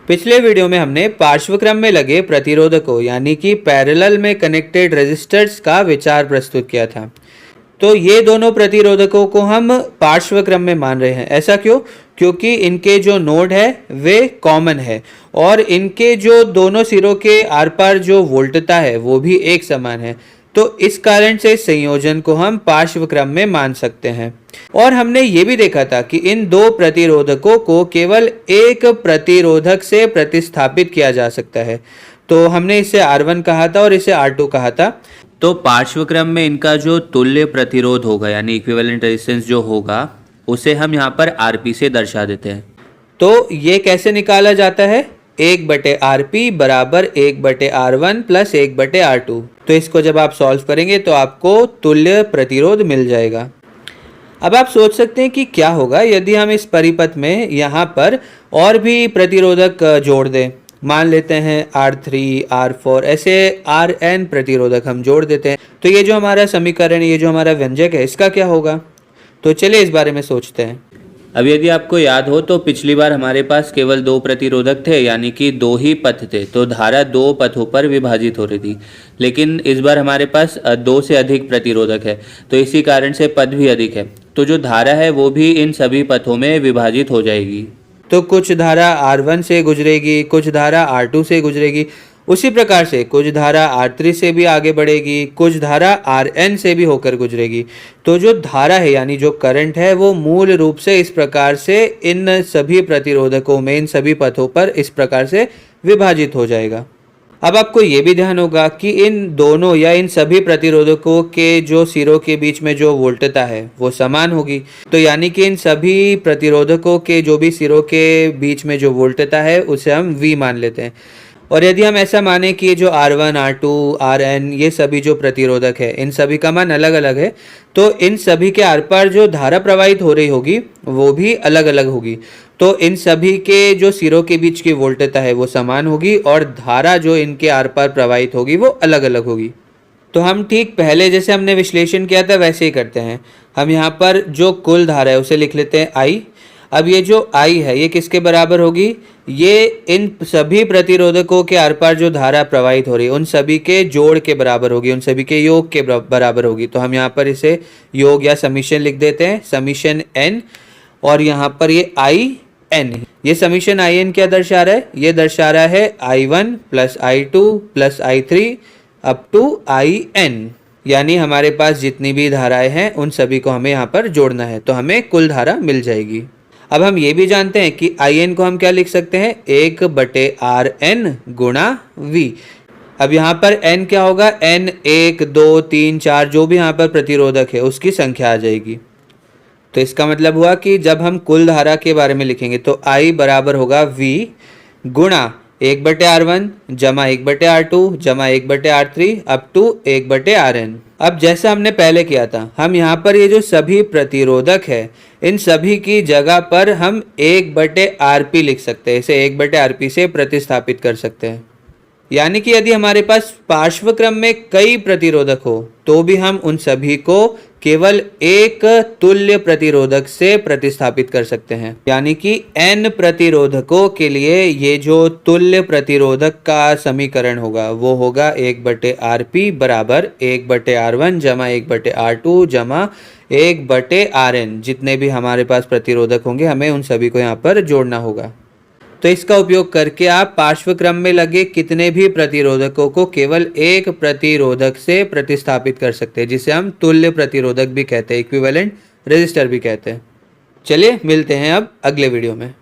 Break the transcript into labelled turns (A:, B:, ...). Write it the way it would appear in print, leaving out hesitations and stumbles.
A: पिछले वीडियो में हमने पार्श्वक्रम में लगे प्रतिरोधकों यानी कि पैरेलल में कनेक्टेड रेजिस्टर्स का विचार प्रस्तुत किया था। तो ये दोनों प्रतिरोधकों को हम पार्श्वक्रम में मान रहे हैं। ऐसा क्यों? क्योंकि इनके जो नोड है वे कॉमन है और इनके जो दोनों सिरों के आर पार जो वोल्टता है वो भी एक समान है। तो इस कारण से इस संयोजन को हम पार्श्वक्रम में मान सकते हैं। और हमने ये भी देखा था कि इन दो प्रतिरोधकों को केवल एक प्रतिरोधक से प्रतिस्थापित किया जा सकता है। तो हमने इसे R1 कहा था और इसे R2 कहा था। तो पार्श्वक्रम में इनका जो तुल्य प्रतिरोध होगा यानी इक्विवेलेंट रेजिस्टेंस जो होगा उसे हम यहाँ पर Rp से दर्शा देते हैं। तो ये कैसे निकाला जाता है? 1/Rp बराबर 1/R1 प्लस 1/R2। तो इसको जब आप सॉल्व करेंगे तो आपको तुल्य प्रतिरोध मिल जाएगा। अब आप सोच सकते हैं कि क्या होगा यदि हम इस परिपथ में यहाँ पर और भी प्रतिरोधक जोड़ दें। मान लेते हैं R3, R4 ऐसे Rn प्रतिरोधक हम जोड़ देते हैं। तो ये जो हमारा समीकरण, ये जो हमारा व्यंजक है, इसका क्या होगा? तो चलिए इस बारे में सोचते हैं।
B: अब यदि आपको याद हो तो पिछली बार हमारे पास केवल 2 प्रतिरोधक थे यानी कि 2 ही पथ थे, तो धारा 2 पथों पर विभाजित हो रही थी। लेकिन इस बार हमारे पास 2 से अधिक प्रतिरोधक है, तो इसी कारण से पथ भी अधिक है। तो जो धारा है वो भी इन सभी पथों में विभाजित हो जाएगी।
A: तो कुछ धारा R1 से गुजरेगी, कुछ धारा R2 से गुजरेगी, उसी प्रकार से कुछ धारा R3 से भी आगे बढ़ेगी, कुछ धारा Rn से भी होकर गुजरेगी। तो जो धारा है यानी जो करंट है वो मूल रूप से इस प्रकार से इन सभी प्रतिरोधकों में, इन सभी पथों पर इस प्रकार से विभाजित हो जाएगा। अब आपको ये भी ध्यान होगा कि इन दोनों या इन सभी प्रतिरोधकों के जो सिरों के बीच में जो वोल्टता है वो समान होगी। तो यानी कि इन सभी प्रतिरोधकों के जो भी सिरों के बीच में जो वोल्टता है उसे हम V मान लेते हैं। और यदि हम ऐसा माने कि ये जो R1, R2, Rn ये सभी जो प्रतिरोधक है इन सभी का मान अलग अलग है, तो इन सभी के आर पार जो धारा प्रवाहित हो रही होगी वो भी अलग अलग होगी। तो इन सभी के जो सिरों के बीच की वोल्टता है वो समान होगी और धारा जो इनके आर पार प्रवाहित होगी वो अलग अलग होगी। तो हम ठीक पहले जैसे हमने विश्लेषण किया था वैसे ही करते हैं। हम यहाँ पर जो कुल धारा है उसे लिख लेते हैं I। अब ये जो I है ये किसके बराबर होगी? ये इन सभी प्रतिरोधकों के आर पार जो धारा प्रवाहित हो रही है उन सभी के जोड़ के बराबर होगी, उन सभी के योग के बराबर होगी। तो हम यहाँ पर इसे योग या समीशन लिख देते हैं, समीशन n। और यहाँ पर ये In, ये समीशन In क्या दर्शा रहा है? ये दर्शा रहा है I1 plus I2 plus I3 up to In। यानी हमारे पास जितनी भी धाराएं हैं उन सभी को हमें यहाँ पर जोड़ना है, तो हमें कुल धारा मिल जाएगी। अब हम ये भी जानते हैं कि In को हम क्या लिख सकते हैं? 1/Rn गुणा V। अब यहाँ पर n क्या होगा? n 1, 2, 3, 4 जो भी यहाँ पर प्रतिरोधक है उसकी संख्या आ जाएगी। तो इसका मतलब हुआ कि जब हम कुल धारा के बारे में लिखेंगे तो I बराबर होगा V गुणा 1/R1 जमा 1/R2 जमा 1/R3 अप टू 1/Rn। अब जैसा हमने पहले किया था, हम यहाँ पर ये जो सभी प्रतिरोधक है इन सभी की जगह पर हम 1/Rp लिख सकते हैं, इसे 1/Rp से प्रतिस्थापित कर सकते हैं। यानी कि यदि हमारे पास पार्श्वक्रम में कई प्रतिरोधक हो तो भी हम उन सभी को केवल एक तुल्य प्रतिरोधक से प्रतिस्थापित कर सकते हैं। यानी कि n प्रतिरोधकों के लिए ये जो तुल्य प्रतिरोधक का समीकरण होगा वो होगा 1/Rp बराबर 1/R1 जमा 1/R2 जमा 1/Rn। जितने भी हमारे पास प्रतिरोधक होंगे हमें उन सभी को यहाँ पर जोड़ना होगा। तो इसका उपयोग करके आप पार्श्वक्रम में लगे कितने भी प्रतिरोधकों को केवल एक प्रतिरोधक से प्रतिस्थापित कर सकते हैं, जिसे हम तुल्य प्रतिरोधक भी कहते हैं, इक्विवेलेंट रेजिस्टर भी कहते हैं। चलिए मिलते हैं अब अगले वीडियो में।